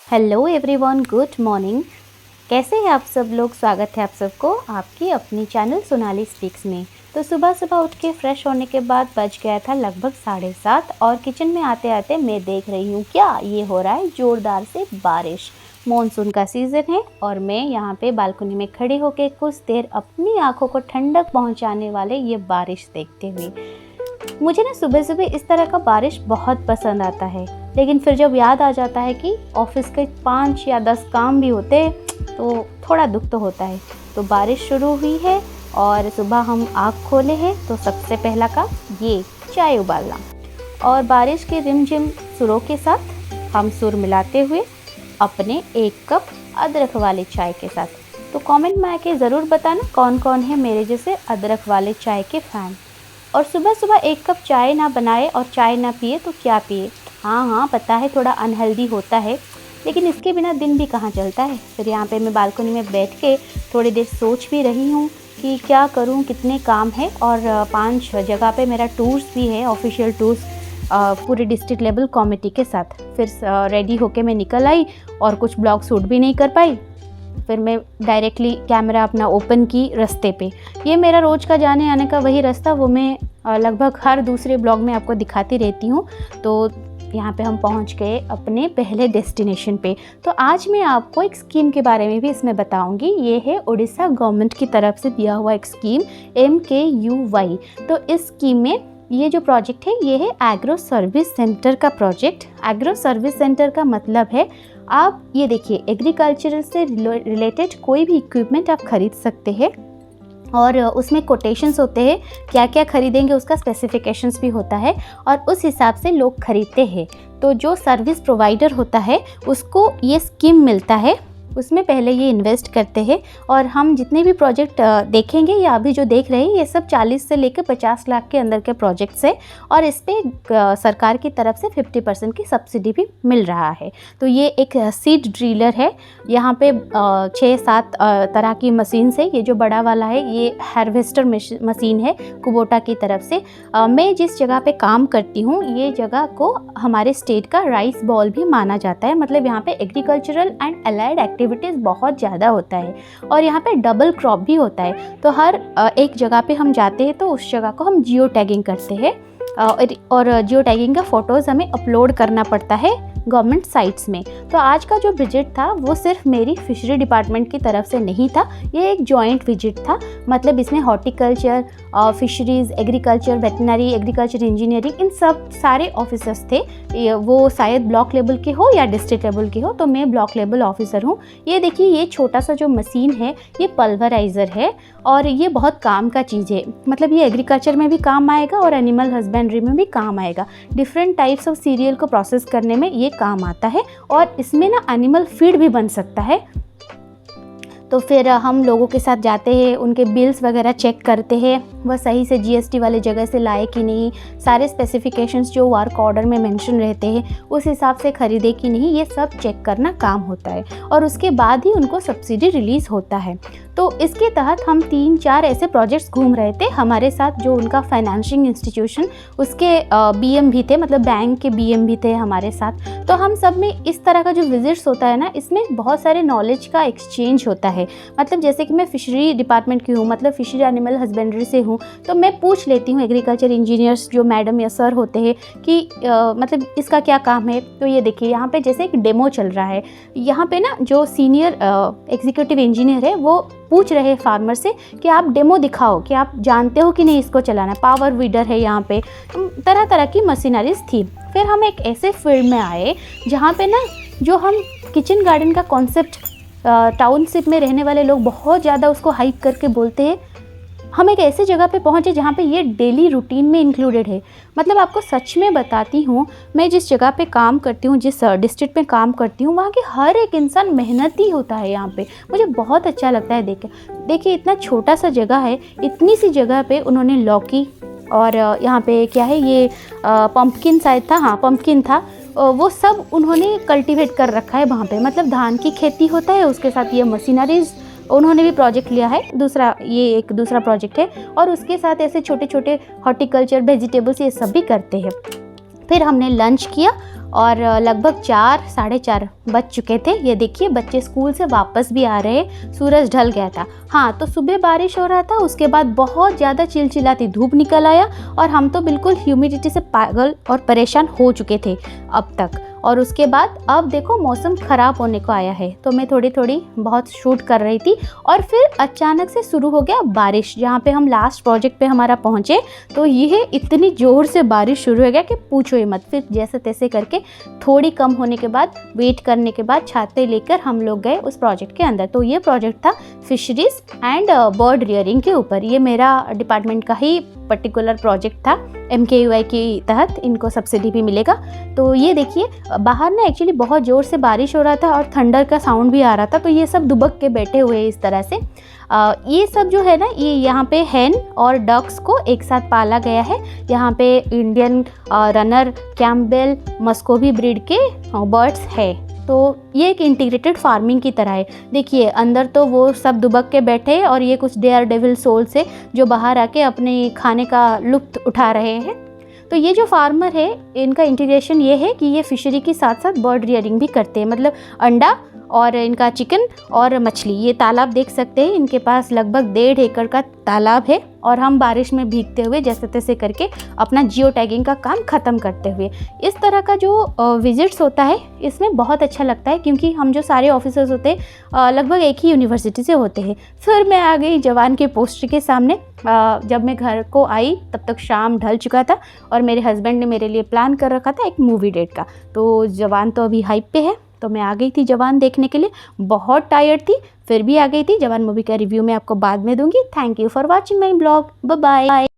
Hello everyone, good morning. कैसे हैं आप सब लोग? स्वागत है आप सबको आपकी अपनी चैनल सोनाली स्पीक्स में। तो सुबह सुबह उठ के फ्रेश होने के बाद बज गया था लगभग 7:30 और किचन में आते आते मैं देख रही हूँ क्या ये हो रहा है, ज़ोरदार से बारिश। मॉनसून का सीज़न है और मैं यहाँ पे बालकनी में खड़ी होकर कुछ देर अपनी आँखों को ठंडक पहुँचाने वाले ये बारिश देखते हुए। मुझे ना सुबह सुबह इस तरह का बारिश बहुत पसंद आता है, लेकिन फिर जब याद आ जाता है कि ऑफिस के 5 या 10 काम भी होते हैं तो थोड़ा दुख तो होता है। तो बारिश शुरू हुई है और सुबह हम आँख खोले हैं तो सबसे पहला काम ये चाय उबालना, और बारिश के रिमझिम सुरों के साथ हम सुर मिलाते हुए अपने 1 कप अदरक वाले चाय के साथ। तो कमेंट में आके ज़रूर बताना कौन कौन है मेरे जैसे अदरक वाले चाय के फ़ैन। और सुबह सुबह 1 कप चाय ना बनाए और चाय ना पिए तो क्या पिए? हाँ, पता है थोड़ा अनहेल्दी होता है, लेकिन इसके बिना दिन भी कहाँ चलता है। फिर यहाँ पे मैं बालकनी में बैठ के थोड़ी देर सोच भी रही हूँ कि क्या करूँ, कितने काम है। और 5 जगह पे मेरा टूर्स भी है, ऑफिशियल टूर्स पूरे डिस्ट्रिक्ट लेवल कमेटी के साथ। फिर रेडी होके मैं निकल आई और कुछ ब्लॉग शूट भी नहीं कर पाई। फिर मैं डायरेक्टली कैमरा अपना ओपन की रास्ते पे। ये मेरा रोज़ का जाने आने का वही रास्ता, वो मैं लगभग हर दूसरे ब्लॉग में आपको दिखाती रहती हूँ। तो यहाँ पे हम पहुँच गए अपने पहले डेस्टिनेशन पे। तो आज मैं आपको एक स्कीम के बारे में भी इसमें बताऊँगी। ये है उड़ीसा गवर्नमेंट की तरफ से दिया हुआ एक स्कीम MKUY। तो इस स्कीम में ये जो प्रोजेक्ट है ये है एग्रो सर्विस सेंटर का प्रोजेक्ट। एग्रो सर्विस सेंटर का मतलब है, आप ये देखिए, एग्रीकल्चर से रिलेटेड कोई भी इक्विपमेंट आप खरीद सकते हैं और उसमें कोटेशंस होते हैं, क्या क्या खरीदेंगे उसका स्पेसिफिकेशंस भी होता है और उस हिसाब से लोग खरीदते हैं। तो जो सर्विस प्रोवाइडर होता है उसको ये स्कीम मिलता है, उसमें पहले ये इन्वेस्ट करते हैं। और हम जितने भी प्रोजेक्ट देखेंगे या अभी जो देख रहे हैं ये सब 40 से लेकर 50 लाख के अंदर के प्रोजेक्ट्स हैं और इस पर सरकार की तरफ से 50% की सब्सिडी भी मिल रहा है। तो ये एक सीड ड्रिलर है, यहाँ पे 6-7 तरह की मशीन है। ये जो बड़ा वाला है ये हार्वेस्टर मशीन है कुबोटा की तरफ से। मैं जिस जगह पे काम करती हूँ ये जगह को हमारे स्टेट का राइस बॉल भी माना जाता है। मतलब यहाँ पे एग्रीकल्चरल एंड अलाइड एक्टिविटीज़ बहुत ज़्यादा होता है और यहाँ पे डबल क्रॉप भी होता है। तो हर एक जगह पे हम जाते हैं तो उस जगह को हम जियो टैगिंग करते हैं और जियो टैगिंग का फ़ोटोज़ हमें अपलोड करना पड़ता है गवर्नमेंट साइट्स में। तो आज का जो विजिट था वो सिर्फ मेरी फिशरी डिपार्टमेंट की तरफ से नहीं था, ये एक जॉइंट विजिट था। मतलब इसमें horticulture, fisheries, agriculture, veterinary, agriculture engineering, इन सब सारे ऑफिसर्स थे। वो शायद ब्लॉक लेवल के हो या डिस्ट्रिक्ट लेवल के हो, तो मैं ब्लॉक लेवल ऑफिसर हूँ। ये देखिए, ये छोटा सा जो मशीन है ये पल्वराइज़र है और ये बहुत काम का चीज़ है। मतलब ये एग्रीकल्चर में भी काम आएगा और एनिमल हस्बेंड्री में भी काम आएगा। डिफरेंट टाइप्स ऑफ सीरियल को प्रोसेस करने में ये काम आता है और इसमें ना एनिमल फीड भी बन सकता है। तो फिर हम लोगों के साथ जाते हैं, उनके बिल्स वगैरह चेक करते हैं, वह सही से GST वाले जगह से लाए कि नहीं, सारे स्पेसिफिकेशंस जो वर्क ऑर्डर में मेंशन रहते हैं उस हिसाब से ख़रीदे कि नहीं, ये सब चेक करना काम होता है और उसके बाद ही उनको सब्सिडी रिलीज़ होता है। तो इसके तहत हम 3-4 ऐसे प्रोजेक्ट्स घूम रहे थे। हमारे साथ जो उनका फाइनेंशिंग इंस्टीट्यूशन उसके BM भी थे, मतलब बैंक के BM भी थे हमारे साथ। तो हम सब में इस तरह का जो विजिट्स होता है ना, इसमें बहुत सारे नॉलेज का एक्सचेंज होता है। मतलब जैसे कि मैं फिशरी डिपार्टमेंट की हूँ, मतलब फिशरी एनिमल हस्बेंड्री से हूँ, तो मैं पूछ लेती हूँ एग्रीकल्चर इंजीनियर्स जो मैडम या सर होते हैं कि मतलब इसका क्या काम है। तो ये देखिए, यहाँ पे जैसे एक डेमो चल रहा है, यहाँ पे ना जो सीनियर एग्जीक्यूटिव इंजीनियर है वो पूछ रहे फार्मर से कि आप डेमो दिखाओ कि आप जानते हो कि नहीं इसको चलाना। पावर वीडर है, यहाँ पे तरह तरह की मशीनरीज थी। फिर हम एक ऐसे फील्ड में आए जहाँ पे ना जो हम किचन गार्डन का कॉन्सेप्ट टाउनशिप में रहने वाले लोग बहुत ज़्यादा उसको हाइप करके बोलते हैं, हम एक ऐसी जगह पे पहुँचे जहाँ पे ये डेली रूटीन में इंक्लूडेड है। मतलब आपको सच में बताती हूँ, मैं जिस जगह पे काम करती हूँ, जिस डिस्ट्रिक्ट में काम करती हूँ, वहाँ के हर एक इंसान मेहनती होता है। यहाँ पे मुझे बहुत अच्छा लगता है देख के। देखिए, इतना छोटा सा जगह है, इतनी सी जगह पे उन्होंने लौकी और यहाँ पे क्या है ये पम्पकिन शायद था, हाँ पम्पकिन था, वो सब उन्होंने कल्टीवेट कर रखा है वहाँ पे। मतलब धान की खेती होता है, उसके साथ ये मशीनरीज उन्होंने भी प्रोजेक्ट लिया है दूसरा, ये एक दूसरा प्रोजेक्ट है। और उसके साथ ऐसे छोटे छोटे हॉर्टिकल्चर, वेजिटेबल्स, ये सब भी करते हैं। फिर हमने लंच किया और लगभग 4 साढ़े 4 बज चुके थे। ये देखिए बच्चे स्कूल से वापस भी आ रहे, सूरज ढल गया था। हाँ, तो सुबह बारिश हो रहा था, उसके बाद बहुत ज़्यादा चिलचिलाती धूप निकल आया और हम तो बिल्कुल ह्यूमिडिटी से पागल और परेशान हो चुके थे अब तक। और उसके बाद अब देखो मौसम ख़राब होने को आया है, तो मैं थोड़ी थोड़ी बहुत शूट कर रही थी और फिर अचानक से शुरू हो गया बारिश। जहाँ पे हम लास्ट प्रोजेक्ट पे हमारा पहुँचे तो ये इतनी ज़ोर से बारिश शुरू हो गया कि पूछो ही मत। फिर जैसे तैसे करके थोड़ी कम होने के बाद, वेट करने के बाद छाते लेकर हम लोग गए उस प्रोजेक्ट के अंदर। तो ये प्रोजेक्ट था फिशरीज़ एंड बर्ड रियरिंग के ऊपर। ये मेरा डिपार्टमेंट का ही पर्टिकुलर प्रोजेक्ट था। MKUI के तहत इनको सब्सिडी भी मिलेगा। तो ये देखिए बाहर ना एक्चुअली बहुत ज़ोर से बारिश हो रहा था और थंडर का साउंड भी आ रहा था, तो ये सब दुबक के बैठे हुए हैं इस तरह से। ये सब जो है ना, ये यहाँ पे हैन और डक्स को एक साथ पाला गया है। यहाँ पे Indian runner, Campbell, Muscovy breed के बर्ड्स है। तो ये एक इंटीग्रेटेड फार्मिंग की तरह है। देखिए अंदर तो वो सब दुबक के बैठे हैं और ये कुछ डेयर डेविल सोल से जो बाहर आके अपने खाने का लुत्फ उठा रहे हैं। तो ये जो फार्मर है, इनका इंटीग्रेशन ये है कि ये फिशरी के साथ साथ बर्ड रियरिंग भी करते हैं, मतलब अंडा और इनका चिकन और मछली। ये तालाब देख सकते हैं, इनके पास लगभग 1.5 एकड़ का तालाब है और हम बारिश में भीगते हुए जैसे तैसे करके अपना जियो टैगिंग का काम ख़त्म करते हुए। इस तरह का जो विजिट्स होता है इसमें बहुत अच्छा लगता है, क्योंकि हम जो सारे ऑफिसर्स होते हैं लगभग एक ही यूनिवर्सिटी से होते हैं। फिर मैं आ गई जवान के पोस्टर के सामने। जब मैं घर को आई तब तक शाम ढल चुका था और मेरे हस्बैंड ने मेरे लिए प्लान कर रखा था एक मूवी डेट का। तो जवान तो अभी हाइप पे है, तो मैं आ गई थी जवान देखने के लिए। बहुत टायर्ड थी, फिर भी आ गई थी। जवान मूवी का रिव्यू मैं आपको बाद में दूंगी। Thank you for watching my blog. Bye bye.